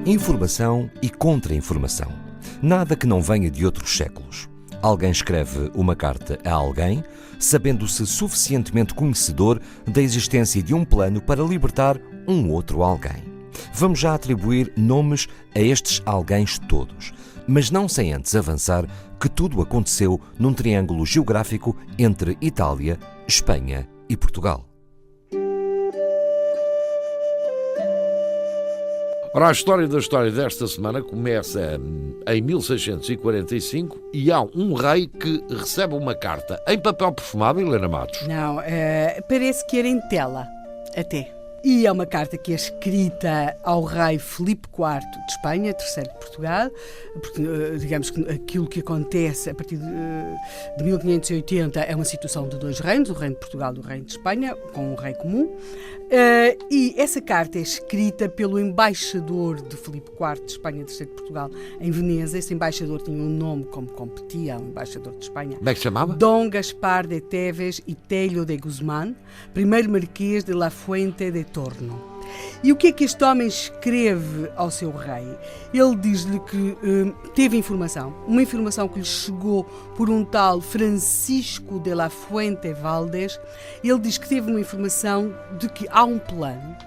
Informação e contra-informação. Nada que não venha de outros séculos. Alguém escreve uma carta a alguém, sabendo-se suficientemente conhecedor da existência de um plano para libertar um outro alguém. Vamos já atribuir nomes a estes alguéns todos, mas não sem antes avançar que tudo aconteceu num triângulo geográfico entre Itália, Espanha e Portugal. Ora, a história da história desta semana começa em 1645 e há um rei que recebe uma carta em papel perfumado, Helena Matos. Não, parece que era em tela, até. E é uma carta que é escrita ao rei Filipe IV de Espanha, terceiro de Portugal, porque digamos que aquilo que acontece a partir de 1580 é uma situação de dois reinos, o reino de Portugal e o reino de Espanha, com um rei comum. E essa carta é escrita pelo embaixador de Filipe IV de Espanha, terceiro de Portugal, em Veneza. Esse embaixador tinha um nome como competia ao embaixador de Espanha. Como é que se chamava? Dom Gaspar de Teves y Tello de Guzmán, primeiro marquês de La Fuente de Torno. E o que é que este homem escreve ao seu rei? Ele diz-lhe que teve informação, uma informação que lhe chegou por um tal Francisco de la Fuente Valdés. Ele diz que teve uma informação de que há um plano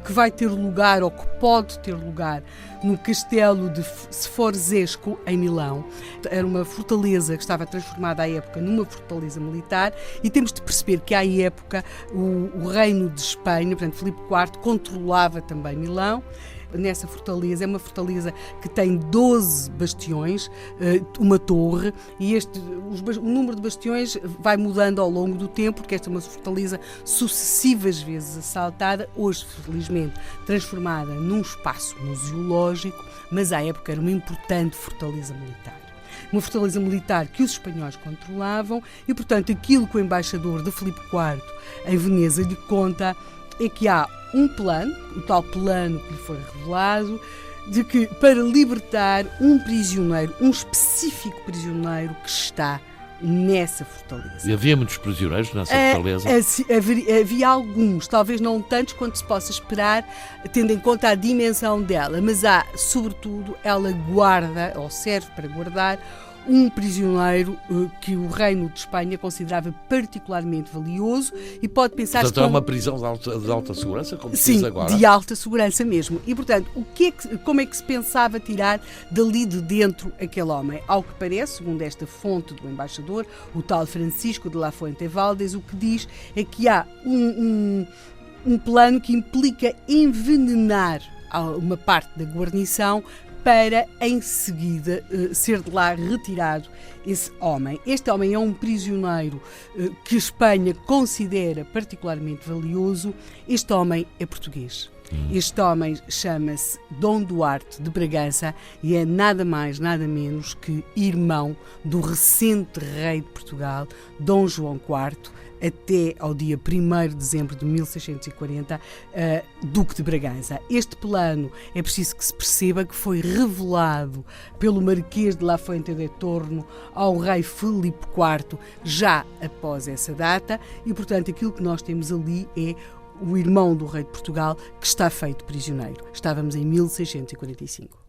que vai ter lugar, ou que pode ter lugar, no castelo de Sforzesco, em Milão. Era uma fortaleza que estava transformada à época numa fortaleza militar, e temos de perceber que à época o reino de Espanha, portanto Filipe IV, controlava também Milão. Nessa fortaleza, é uma fortaleza que tem 12 bastiões, uma torre, e o número de bastiões vai mudando ao longo do tempo, porque esta é uma fortaleza sucessivas vezes assaltada, hoje felizmente transformada num espaço museológico, mas à época era uma importante fortaleza militar. Uma fortaleza militar que os espanhóis controlavam, e portanto aquilo que o embaixador de Filipe IV em Veneza lhe conta é que há um plano, o tal plano que lhe foi revelado, de que para libertar um prisioneiro, um específico prisioneiro que está nessa fortaleza. E havia muitos prisioneiros nessa fortaleza? Havia alguns, talvez não tantos quanto se possa esperar, tendo em conta a dimensão dela, mas há, sobretudo, ela guarda, ou serve para guardar, um prisioneiro que o reino de Espanha considerava particularmente valioso, e pode pensar... Portanto, é uma prisão de alta segurança, como se diz agora? Sim, de alta segurança mesmo. E, portanto, como é que se pensava tirar dali de dentro aquele homem? Ao que parece, segundo esta fonte do embaixador, o tal Francisco de la Fuente Valdés, o que diz é que há um plano que implica envenenar uma parte da guarnição para, em seguida, ser de lá retirado esse homem. Este homem é um prisioneiro que a Espanha considera particularmente valioso. Este homem é português. Este homem chama-se Dom Duarte de Bragança e é nada mais, nada menos que irmão do recente rei de Portugal, Dom João IV, até ao dia 1º de dezembro de 1640, Duque de Bragança. Este plano, é preciso que se perceba que foi revelado pelo Marquês de La Fuente de Torno ao rei Filipe IV já após essa data, e portanto aquilo que nós temos ali é o irmão do rei de Portugal que está feito prisioneiro. Estávamos em 1645.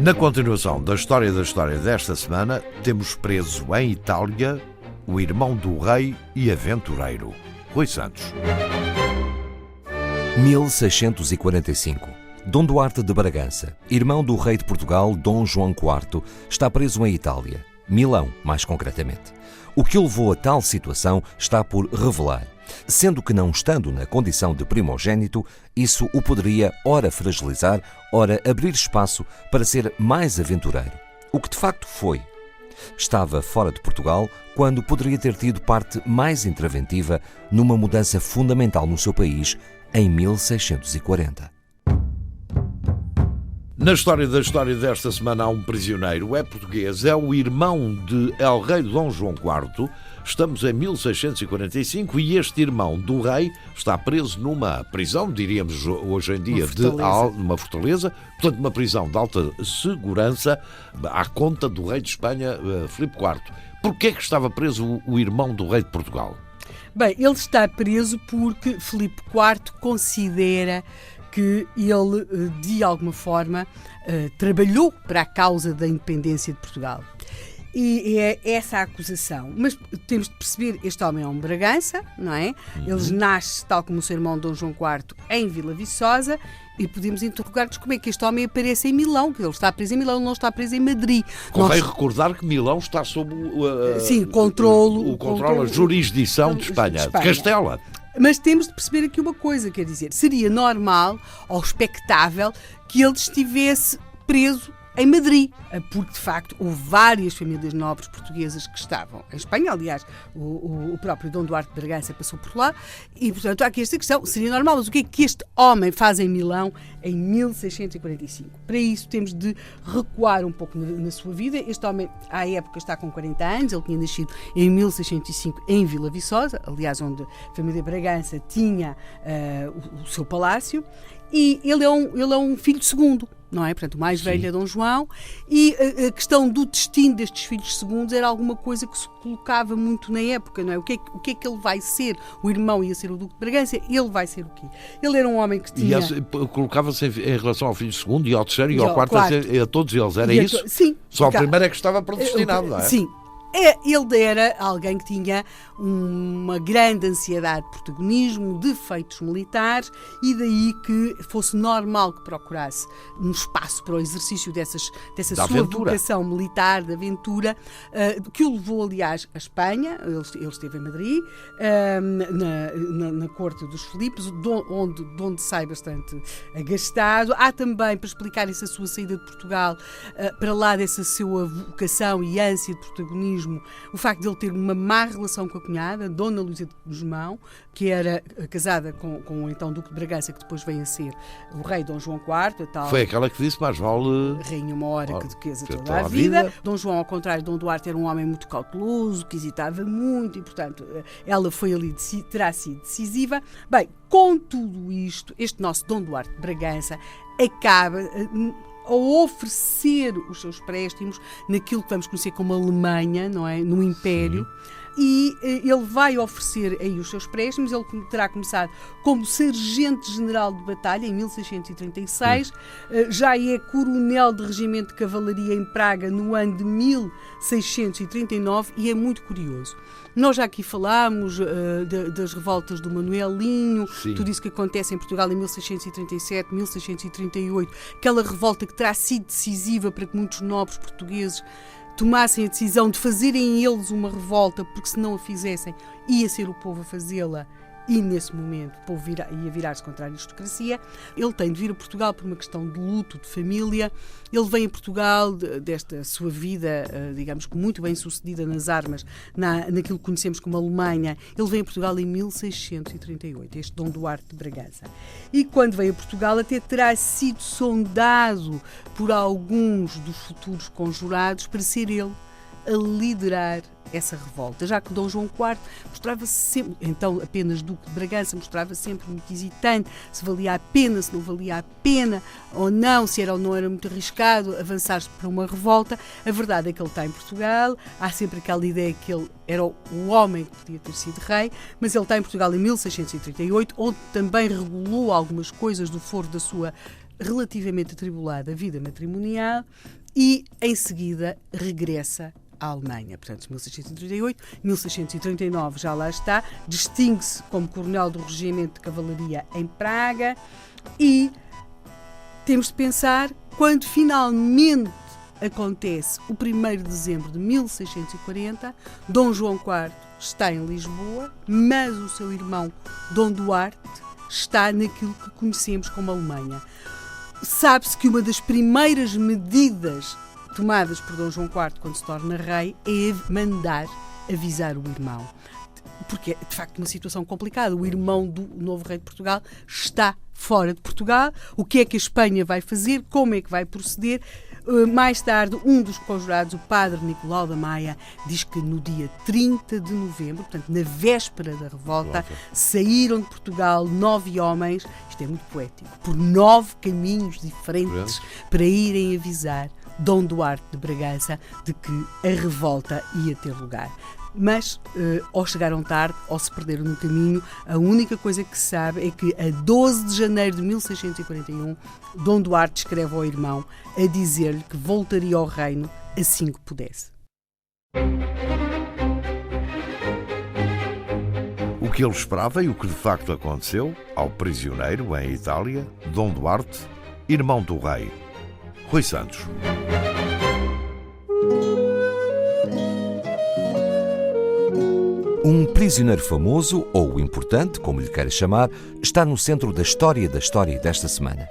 Na continuação da história desta semana, temos preso em Itália o irmão do rei e aventureiro, Rui Santos. 1645. Dom Duarte de Bragança, irmão do rei de Portugal, Dom João IV, está preso em Itália, Milão, mais concretamente. O que o levou a tal situação está por revelar, sendo que, não estando na condição de primogênito, isso o poderia ora fragilizar, ora abrir espaço para ser mais aventureiro, o que de facto foi. Estava fora de Portugal quando poderia ter tido parte mais interventiva numa mudança fundamental no seu país em 1640. Na história desta semana há um prisioneiro, é português, é o irmão de El Rei Dom João IV, Estamos em 1645 e este irmão do rei está preso numa prisão, diríamos hoje em dia, numa fortaleza, portanto uma prisão de alta segurança à conta do rei de Espanha, Filipe IV. Porquê é que estava preso o irmão do rei de Portugal? Bem, ele está preso porque Filipe IV considera que ele, de alguma forma, trabalhou para a causa da independência de Portugal. E é essa a acusação. Mas temos de perceber, este homem é um Bragança, não é? Ele nasce, tal como o seu irmão Dom João IV, em Vila Viçosa, e podemos interrogar-nos como é que este homem aparece em Milão, que ele está preso em Milão, não está preso em Madrid. Convém recordar que Milão está sob a jurisdição de Espanha, de Castela. Mas temos de perceber aqui uma coisa, quer dizer, seria normal ou expectável que ele estivesse preso em Madrid, porque de facto houve várias famílias nobres portuguesas que estavam em Espanha, aliás, o próprio Dom Duarte de Bragança passou por lá, e portanto há aqui esta questão, seria normal, mas o que é que este homem faz em Milão em 1645? Para isso temos de recuar um pouco na sua vida. Este homem, à época, está com 40 anos, ele tinha nascido em 1605 em Vila Viçosa, aliás, onde a família Bragança tinha o seu palácio, e ele é um filho segundo, não é? Portanto, o mais velho é Dom João, e a questão do destino destes filhos segundos era alguma coisa que se colocava muito na época, não é? O que é que ele vai ser? O irmão ia ser o Duque de Bragança, ele vai ser o quê? Ele era um homem que tinha... E colocava-se em relação ao filho segundo e ao terceiro e ao quarto, a todos eles, era isso? Sim. Só o primeiro é que estava predestinado, não é? Sim. Ele era alguém que tinha uma grande ansiedade de protagonismo, de feitos militares, e daí que fosse normal que procurasse um espaço para o exercício dessa sua vocação militar, de aventura, que o levou, aliás, à Espanha. Ele esteve em Madrid, na corte dos Filipes, onde sai bastante agastado. Há também, para explicar essa sua saída de Portugal, para lá dessa sua vocação e ânsia de protagonismo, o facto de ele ter uma má relação com a cunhada, Dona Luísa de Gusmão, que era casada com o então Duque de Bragança, que depois veio a ser o rei Dom João IV. Tal, foi aquela que disse, mais vale... Rainha uma hora que duquesa toda a vida. Dom João, ao contrário de Dom Duarte, era um homem muito cauteloso, que hesitava muito, e portanto ela foi ali, terá sido decisiva. Bem, com tudo isto, este nosso Dom Duarte de Bragança acaba a oferecer os seus préstimos naquilo que vamos conhecer como Alemanha, não é? No Império. Sim. E ele vai oferecer aí os seus préstimos. Ele terá começado como sargento-general de batalha em 1636, já é coronel de regimento de cavalaria em Praga no ano de 1639, e é muito curioso. Nós já aqui falámos das revoltas do Manuelinho, sim, tudo isso que acontece em Portugal em 1637, 1638, aquela revolta que terá sido decisiva para que muitos nobres portugueses tomassem a decisão de fazerem eles uma revolta, porque se não a fizessem, ia ser o povo a fazê-la, e nesse momento o povo ia virar-se contra a aristocracia. Ele tem de vir a Portugal por uma questão de luto, de família. Ele vem a Portugal desta sua vida, digamos que muito bem sucedida nas armas, naquilo que conhecemos como Alemanha. Ele vem a Portugal em 1638, este Dom Duarte de Bragança. E quando vem a Portugal até terá sido sondado por alguns dos futuros conjurados para ser ele a liderar essa revolta, já que Dom João IV mostrava-se sempre, então apenas Duque de Bragança, mostrava sempre muito hesitante, se valia a pena, se não valia a pena ou não, se era ou não era muito arriscado avançar-se para uma revolta. A verdade é que ele está em Portugal, há sempre aquela ideia que ele era o homem que podia ter sido rei, mas ele está em Portugal em 1638, onde também regulou algumas coisas do foro da sua relativamente atribulada vida matrimonial, e em seguida regressa à Alemanha. Portanto, 1638, 1639 já lá está, distingue-se como coronel do regimento de cavalaria em Praga, e temos de pensar, quando finalmente acontece o 1º de dezembro de 1640, Dom João IV está em Lisboa, mas o seu irmão Dom Duarte está naquilo que conhecemos como Alemanha. Sabe-se que uma das primeiras medidas tomadas por Dom João IV quando se torna rei é mandar avisar o irmão, porque é de facto uma situação complicada. O irmão do novo rei de Portugal está fora de Portugal. O que é que a Espanha vai fazer? Como é que vai proceder? Mais tarde, um dos conjurados, o padre Nicolau da Maia, diz que no dia 30 de novembro, portanto na véspera da revolta, saíram de Portugal 9 homens, isto é muito poético, por 9 caminhos diferentes para irem avisar Dom Duarte de Bragança de que a revolta ia ter lugar. Mas ou chegaram tarde ou se perderam no caminho. A única coisa que se sabe é que a 12 de janeiro de 1641 Dom Duarte escreve ao irmão a dizer-lhe que voltaria ao reino assim que pudesse. O que ele esperava e o que de facto aconteceu ao prisioneiro em Itália, Dom Duarte, irmão do rei. Rui Santos. Um prisioneiro famoso, ou importante, como lhe queira chamar, está no centro da história desta semana.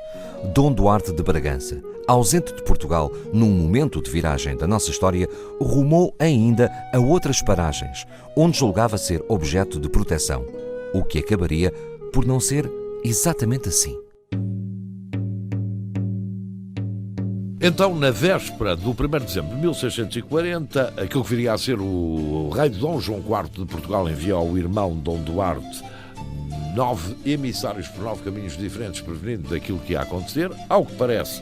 Dom Duarte de Bragança, ausente de Portugal num momento de viragem da nossa história, rumou ainda a outras paragens, onde julgava ser objeto de proteção, o que acabaria por não ser exatamente assim. Então, na véspera do 1º de dezembro de 1640, aquilo que viria a ser o rei Dom João IV de Portugal enviou ao irmão Dom Duarte 9 emissários por 9 caminhos diferentes, prevenindo daquilo que ia acontecer. Ao que parece,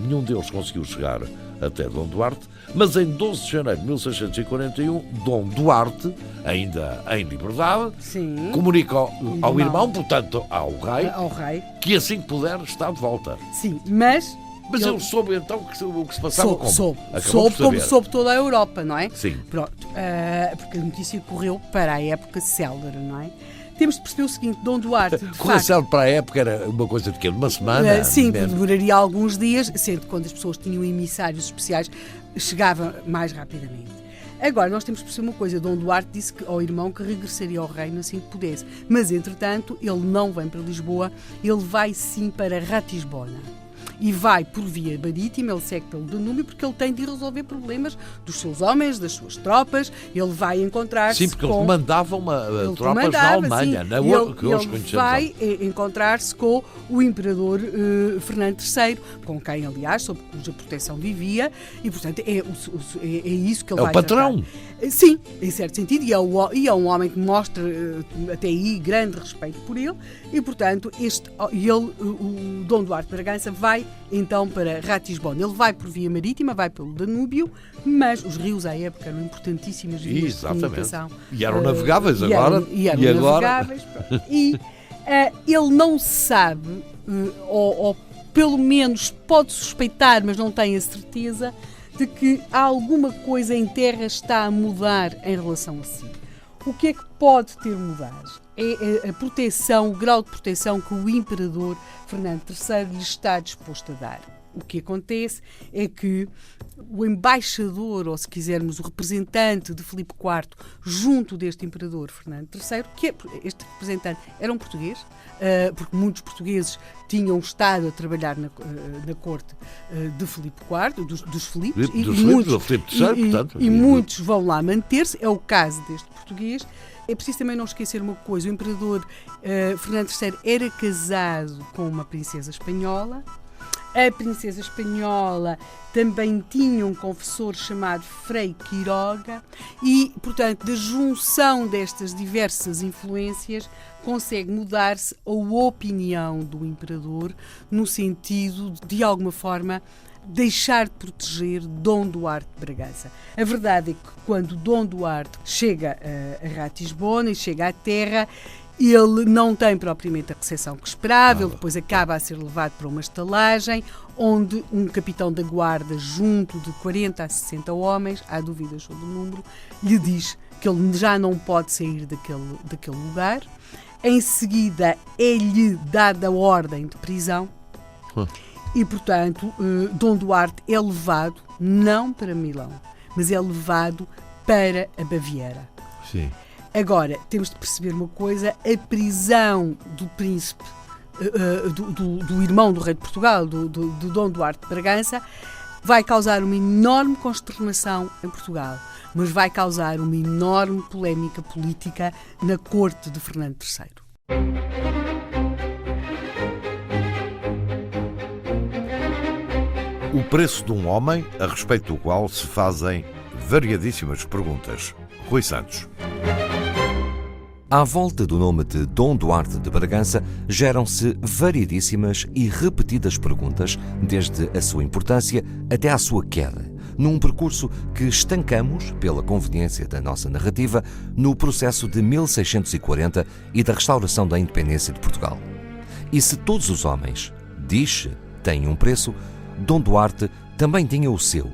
nenhum deles conseguiu chegar até Dom Duarte, mas em 12 de janeiro de 1641, Dom Duarte, ainda em liberdade, comunica ao irmão, portanto ao rei, que assim que puder está de volta. Sim, mas ele soube então o que se passava como soube toda a Europa, não é? Sim. Pronto, porque a notícia correu para a época célere, não é? Temos de perceber o seguinte, Dom Duarte, de facto... para a época era uma coisa de quê? De uma semana? Sim, demoraria alguns dias, sendo que quando as pessoas tinham emissários especiais, chegava mais rapidamente. Agora, nós temos de perceber uma coisa, Dom Duarte disse ao irmão que regressaria ao reino assim que pudesse, mas entretanto ele não vem para Lisboa, ele vai sim para Ratisbona. E vai por via marítima, ele segue pelo Danúbio, porque ele tem de resolver problemas dos seus homens, das suas tropas. Ele vai encontrar-se porque ele comandava tropas na Alemanha, ele vai encontrar-se com o imperador Fernando III, com quem, aliás, sob cuja proteção vivia, e, portanto, é isso que ele vai tratar. É o patrão? Sim, em certo sentido, e é um homem que mostra até aí grande respeito por ele, e, portanto, o Dom Duarte de Bragança vai então para Ratisbona. Ele vai por via marítima, vai pelo Danúbio, mas os rios à época eram importantíssimas vias de comunicação. E eram navegáveis agora. Navegáveis. E ele não sabe, ou pelo menos pode suspeitar, mas não tem a certeza, de que alguma coisa em terra está a mudar em relação a si. O que é que pode ter mudado? É a proteção, o grau de proteção que o imperador Fernando III lhe está disposto a dar. O que acontece é que o embaixador, ou se quisermos o representante de Filipe IV junto deste imperador Fernando III, este representante era um português, porque muitos portugueses tinham estado a trabalhar na corte de Filipe IV, dos Filipes, e muitos vão lá manter-se, é o caso deste português. É preciso também não esquecer uma coisa, o imperador Fernando III era casado com uma princesa espanhola. A princesa espanhola também tinha um confessor chamado Frei Quiroga e, portanto, da junção destas diversas influências consegue mudar-se a opinião do imperador no sentido de, de alguma forma, deixar de proteger Dom Duarte de Bragança. A verdade é que quando Dom Duarte chega a Ratisbona e chega à terra, ele não tem propriamente a recepção que esperava, ele depois acaba a ser levado para uma estalagem, onde um capitão da guarda, junto de 40 a 60 homens, há dúvidas sobre o número, lhe diz que ele já não pode sair daquele lugar. Em seguida, é-lhe dada a ordem de prisão e, portanto, Dom Duarte é levado, não para Milão, mas é levado para a Baviera. Sim. Agora, temos de perceber uma coisa, a prisão do príncipe, do irmão do rei de Portugal, do Dom Duarte de Bragança, vai causar uma enorme consternação em Portugal, mas vai causar uma enorme polémica política na corte de Fernando III. O preço de um homem, a respeito do qual se fazem variadíssimas perguntas. Rui Santos. À volta do nome de Dom Duarte de Bragança, geram-se variedíssimas e repetidas perguntas, desde a sua importância até à sua queda, num percurso que estancamos, pela conveniência da nossa narrativa, no processo de 1640 e da restauração da independência de Portugal. E se todos os homens, diz-se, têm um preço, Dom Duarte também tinha o seu,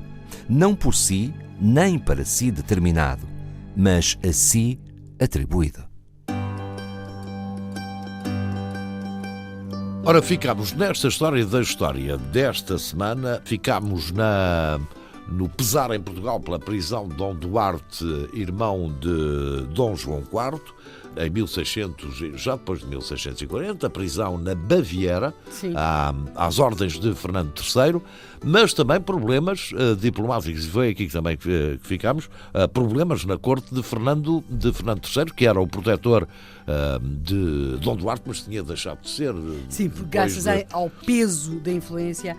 não por si, nem para si determinado, mas a si atribuído. Ora, ficámos nesta história da história desta semana, ficámos no pesar em Portugal pela prisão de Dom Duarte, irmão de Dom João IV, em 1600, já depois de 1640, a prisão na Baviera, às ordens de Fernando III, mas também problemas diplomáticos, e foi aqui também que ficámos, problemas na corte de Fernando III, que era o protetor de Dom Duarte, mas tinha deixado de ser. Sim, porque graças ao peso da influência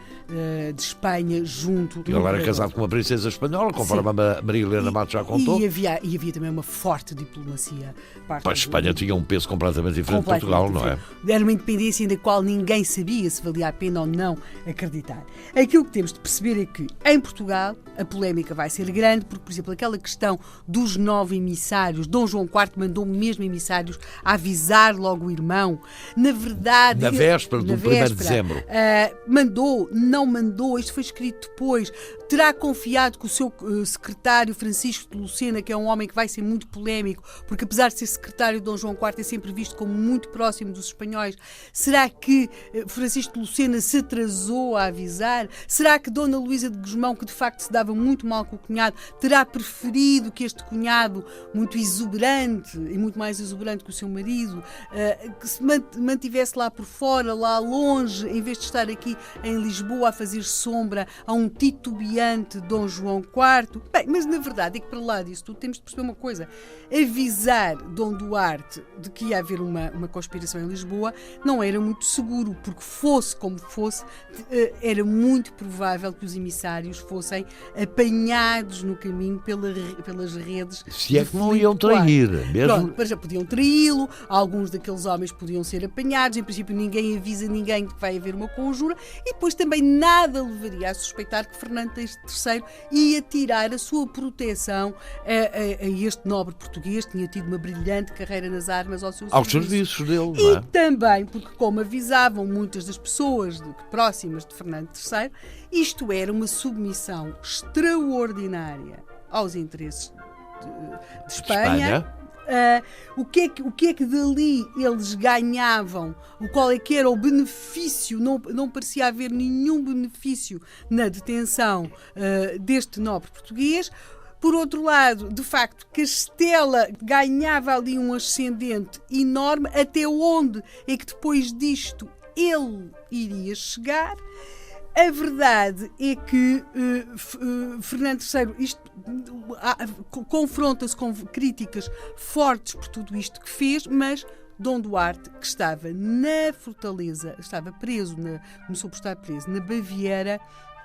de Espanha junto... Ele era casado com uma princesa espanhola, conforme a Maria Helena Matos já contou. E havia também uma forte diplomacia. A Espanha tinha um peso completamente diferente de Portugal, não é? Era uma independência da qual ninguém sabia se valia a pena ou não acreditar. Aquilo que temos de perceber é que, em Portugal, a polémica vai ser grande, porque, por exemplo, aquela questão dos 9 emissários, Dom João IV mandou mesmo emissários a avisar logo o irmão. Na verdade... Na véspera do 1º de dezembro. Não mandou, isto foi escrito depois. Terá confiado que o seu secretário Francisco de Lucena, que é um homem que vai ser muito polémico, porque apesar de ser secretário de Dom João IV, é sempre visto como muito próximo dos espanhóis. Será que Francisco de Lucena se atrasou a avisar? Será que Dona Luísa de Gusmão, que de facto se dava muito mal com o cunhado, terá preferido que este cunhado, muito exuberante e muito mais exuberante que o seu marido, que se mantivesse lá por fora, lá longe, em vez de estar aqui em Lisboa a fazer sombra a um titubeante Dom João IV? Bem, mas na verdade é que para lá disso tudo temos de perceber uma coisa. Avisar Dom Duarte de que ia haver uma conspiração em Lisboa não era muito seguro, porque fosse como fosse, era muito provável que os emissários fossem apanhados no caminho pelas redes. Se é que não iam trair, mesmo. Pronto, já podiam traí-lo, alguns daqueles homens podiam ser apanhados, em princípio ninguém avisa ninguém que vai haver uma conjura, e depois também nada levaria a suspeitar que Fernando III ia tirar a sua proteção a este nobre português, que tinha tido uma brilhante carreira nas armas aos serviços dele. E não é? Também porque, como avisavam muitas das pessoas próximas de Fernando III, isto era uma submissão extraordinária aos interesses de Espanha. O que é que dali eles ganhavam? Qual é que era o benefício? Não parecia haver nenhum benefício na detenção deste nobre português. Por outro lado, de facto, Castela ganhava ali um ascendente enorme, até onde é que depois disto ele iria chegar. A verdade é que Fernando III confronta-se com críticas fortes por tudo isto que fez, mas Dom Duarte, que estava na fortaleza, estava preso, começou por estar preso na Baviera,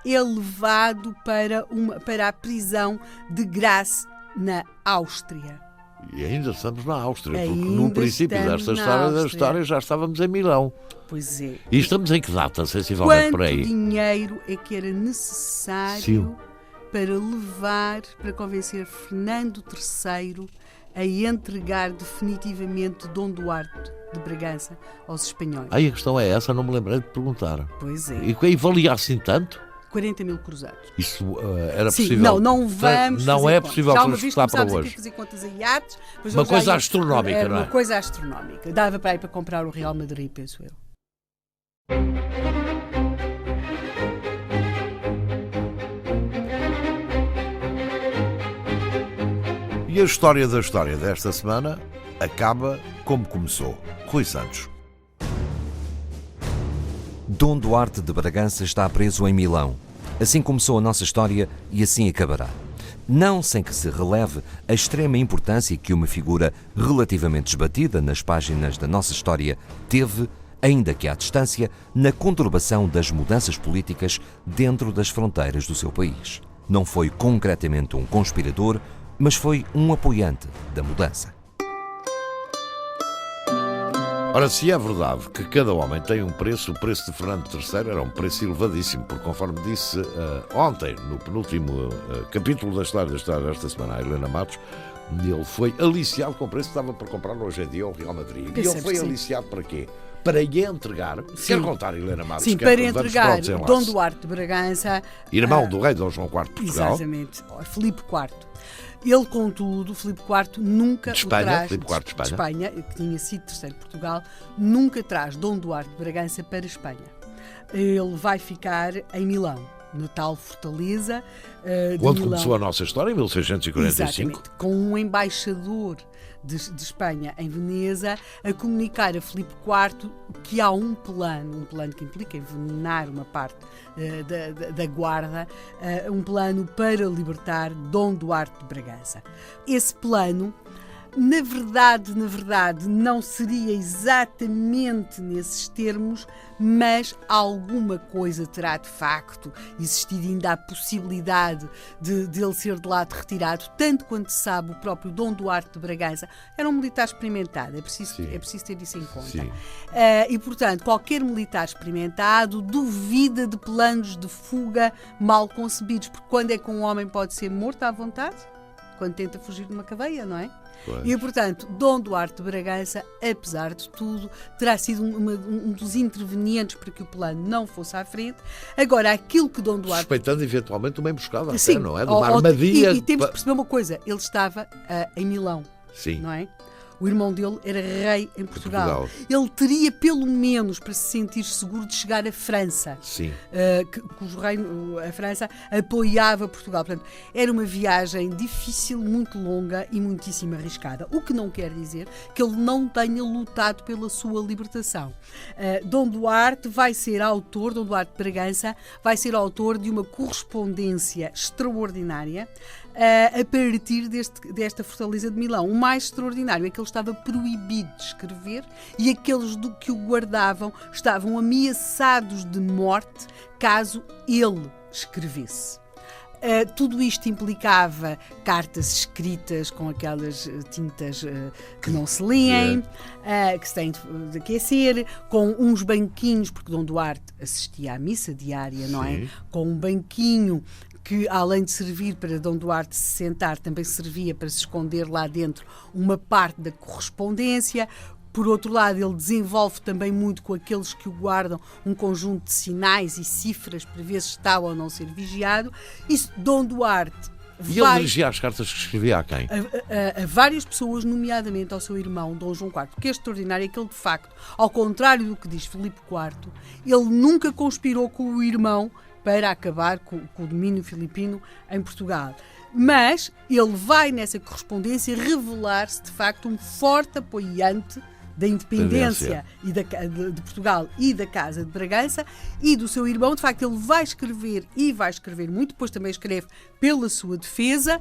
é levado para a prisão de Graz, na Áustria. E ainda estamos na Áustria, porque no princípio desta história já estávamos em Milão. Pois é. E estamos em que data, sensivelmente, por aí? Quanto dinheiro é que era necessário para convencer Fernando III a entregar definitivamente Dom Duarte de Bragança aos espanhóis? Aí a questão é essa, não me lembrei de perguntar. Pois é. E valia assim tanto? 40 mil cruzados. Isso era possível? Não vamos Não é possível transportar para hoje. A fazer contas a iates. Uma coisa astronómica, não é? Uma coisa astronómica. Dava para ir para comprar o Real Madrid, penso eu. E a história da história desta semana acaba como começou. Rui Santos. Dom Duarte de Bragança está preso em Milão. Assim começou a nossa história e assim acabará. Não sem que se releve a extrema importância que uma figura relativamente esbatida nas páginas da nossa história teve ainda que à distância, na conturbação das mudanças políticas dentro das fronteiras do seu país. Não foi concretamente um conspirador, mas foi um apoiante da mudança. Ora, se é verdade que cada homem tem um preço, o preço de Fernando III era um preço elevadíssimo, porque conforme disse ontem, no penúltimo capítulo da história desta semana, a Helena Matos, ele foi aliciado com o preço que estava para comprar hoje em dia ao Real Madrid. E ele foi aliciado para quê? Para lhe entregar, quer contar, Helena Matos? Sim, para entregar Dom Duarte de Bragança, irmão do rei Dom João IV de Portugal. Exatamente, Filipe IV. Ele, contudo, Filipe IV nunca de Espanha, o traz Filipe IV de Espanha, que tinha sido terceiro de Portugal, nunca traz Dom Duarte de Bragança para Espanha. Ele vai ficar em Milão, na tal fortaleza de Quando Milão. começou a nossa história, em 1645. Exatamente, com um embaixador de Espanha em Veneza a comunicar a Filipe IV que há um plano que implica envenenar uma parte da guarda, um plano para libertar Dom Duarte de Bragança. Esse plano, na verdade, não seria exatamente nesses termos, mas alguma coisa terá de facto existido, ainda a possibilidade de ele ser de lá retirado, tanto quanto se sabe, o próprio Dom Duarte de Bragança era um militar experimentado, é preciso ter isso em conta. E, portanto, qualquer militar experimentado duvida de planos de fuga mal concebidos, porque quando é que um homem pode ser morto à vontade? Quando tenta fugir de uma cadeia, não é? Pois. E, portanto, Dom Duarte de Bragança, apesar de tudo, terá sido um dos intervenientes para que o plano não fosse à frente. Agora, aquilo que Dom Duarte... Suspeitando eventualmente uma emboscada, sim, não é? De uma armadilha... E temos de perceber uma coisa, ele estava em Milão, sim, não é? O irmão dele era rei em Portugal. Ele teria, pelo menos, para se sentir seguro, de chegar à França. Sim. Cujo reino, a França, apoiava Portugal. Portanto, era uma viagem difícil, muito longa e muitíssimo arriscada. O que não quer dizer que ele não tenha lutado pela sua libertação. Dom Duarte Dom Duarte de Bragança, vai ser autor de uma correspondência extraordinária a partir desta fortaleza de Milão. O mais extraordinário é que ele estava proibido de escrever e aqueles que o guardavam estavam ameaçados de morte caso ele escrevesse. Tudo isto implicava cartas escritas com aquelas tintas que não se leem, que se têm de aquecer, com uns banquinhos, porque Dom Duarte assistia à missa diária, não é? Com um banquinho que, além de servir para Dom Duarte se sentar, também servia para se esconder lá dentro uma parte da correspondência. Por outro lado, ele desenvolve também muito com aqueles que o guardam um conjunto de sinais e cifras para ver se está ou não ser vigiado. Isso, Dom Duarte E ele dirigia as cartas que escrevia a quem? A várias pessoas, nomeadamente ao seu irmão, Dom João IV. O que é extraordinário é que ele, de facto, ao contrário do que diz Filipe IV, ele nunca conspirou com o irmão para acabar com o domínio filipino em Portugal. Mas ele vai, nessa correspondência, revelar-se, de facto, um forte apoiante da independência e de Portugal e da Casa de Bragança e do seu irmão. De facto, ele vai escrever muito, depois também escreve pela sua defesa,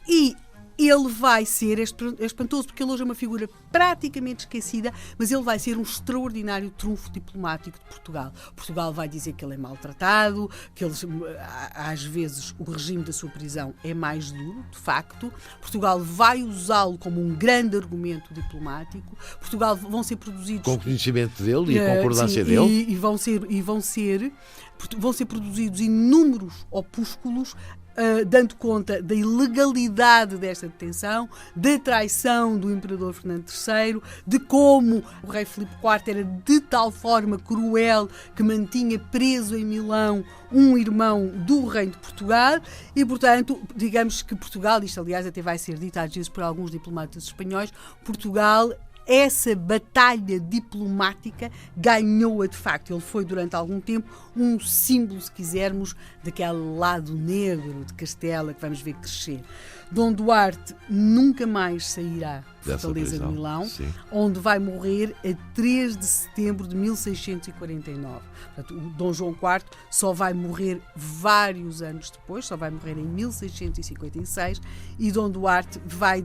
e ele vai ser espantoso, porque ele hoje é uma figura praticamente esquecida, mas ele vai ser um extraordinário trunfo diplomático de Portugal. Portugal vai dizer que ele é maltratado, que às vezes o regime da sua prisão é mais duro, de facto. Portugal vai usá-lo como um grande argumento diplomático. Portugal vão ser produzidos... Com conhecimento dele e a concordância dele. E vão ser produzidos inúmeros opúsculos dando conta da ilegalidade desta detenção, da traição do imperador Fernando III, de como o rei Filipe IV era de tal forma cruel que mantinha preso em Milão um irmão do reino de Portugal e, portanto, digamos que Portugal, isto aliás até vai ser dito às vezes por alguns diplomatas espanhóis, Portugal, essa batalha diplomática ganhou-a de facto. Ele foi durante algum tempo um símbolo, se quisermos, daquele lado negro de Castela que vamos ver crescer. Dom Duarte nunca mais sairá da Fortaleza de Milão, onde vai morrer a 3 de setembro de 1649. Portanto, o Dom João IV só vai morrer vários anos depois, só vai morrer em 1656, e Dom Duarte vai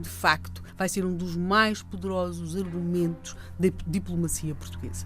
ser um dos mais poderosos argumentos da diplomacia portuguesa.